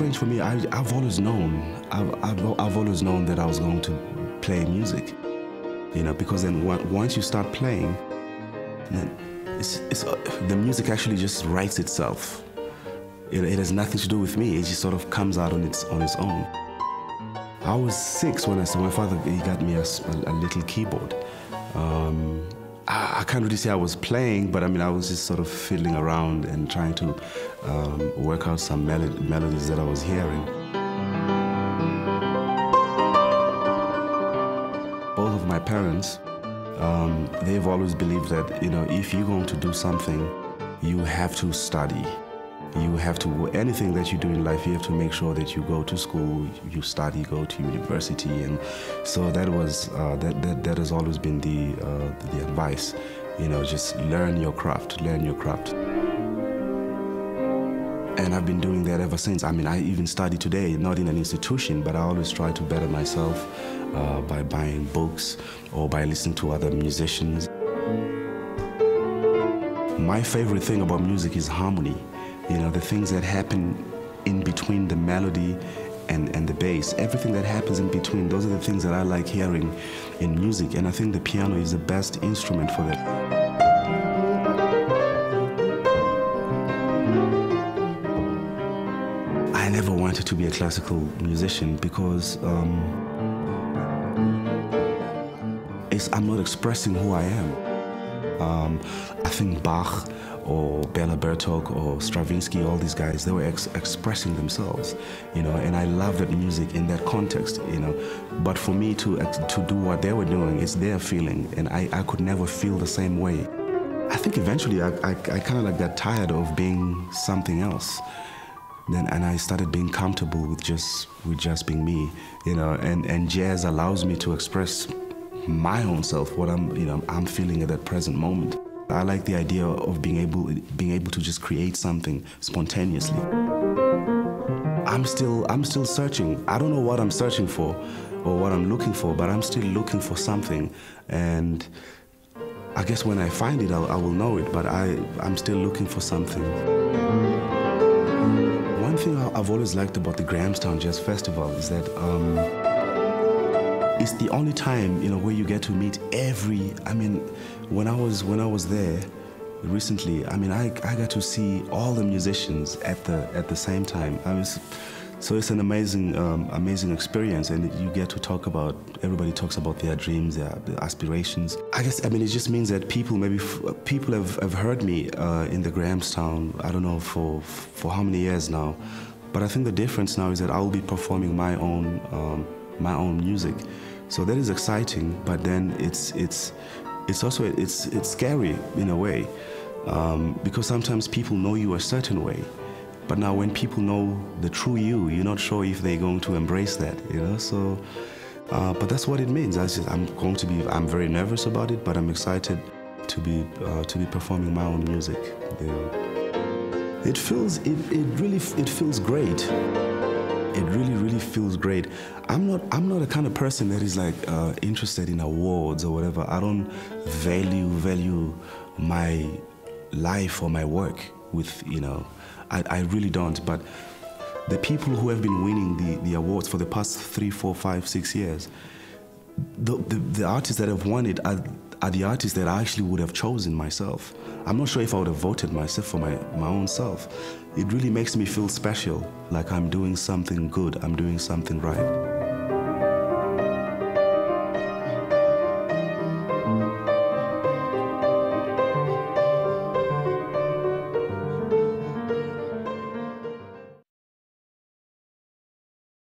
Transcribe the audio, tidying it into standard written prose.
strange for me. I've always known. I've always known that I was going to play music. You know, because then once you start playing, then the music actually just writes itself. It has nothing to do with me. It just sort of comes out on its own. I was 6 when my father got me a little keyboard. I can't really say I was playing, but I mean I was just sort of fiddling around and trying to work out some melodies that I was hearing. Both of my parents, they've always believed that, you know, if you're going to do something, you have to study. You have to, anything that you do in life, you have to make sure that you go to school, you study, go to university, and so that was that has always been the advice. You know, just learn your craft, learn your craft. And I've been doing that ever since. I mean, I even study today, not in an institution, but I always try to better myself by buying books or by listening to other musicians. My favorite thing about music is harmony. You know, the things that happen in between the melody and the bass, everything that happens in between, those are the things that I like hearing in music, and I think the piano is the best instrument for that. I never wanted to be a classical musician because I'm not expressing who I am. I think Bach or Bela Bartok or Stravinsky, all these guys, they were expressing themselves, you know, and I love that music in that context, you know. But for me to do what they were doing, it's their feeling, and I could never feel the same way. I think eventually I kind of like got tired of being something else. And I started being comfortable with just being me, you know, and jazz allows me to express my own self, what I'm feeling at that present moment. I like the idea of being able to just create something spontaneously. I'm still searching. I don't know what I'm searching for or what I'm looking for, but I'm still looking for something. And I guess when I find it, I will know it, but I'm still looking for something. One thing I've always liked about the Grahamstown Jazz Festival is that it's the only time, you know, where you get to meet I mean, when I was there recently, I mean, I got to see all the musicians at the same time. So it's an amazing experience, and you get to talk about, everybody talks about their dreams, their aspirations. I guess, I mean, it just means that people have heard me in the Grahamstown, I don't know for how many years now, but I think the difference now is that I will be performing my own music. So that is exciting, but then it's also scary in a way, because sometimes people know you a certain way, but now when people know the true you, you're not sure if they're going to embrace that, you know. So, but that's what it means. I'm very nervous about it, but I'm excited to be performing my own music. It feels great. It really feels great. I'm not the kind of person that is like interested in awards or whatever. I don't value my life or my work with, you know, I really don't. But the people who have been winning the awards for the past 3, 4, 5, 6 years, the artists that have won it are the artists that I actually would have chosen myself. I'm not sure if I would have voted myself for my own self. It really makes me feel special, like I'm doing something good, I'm doing something right.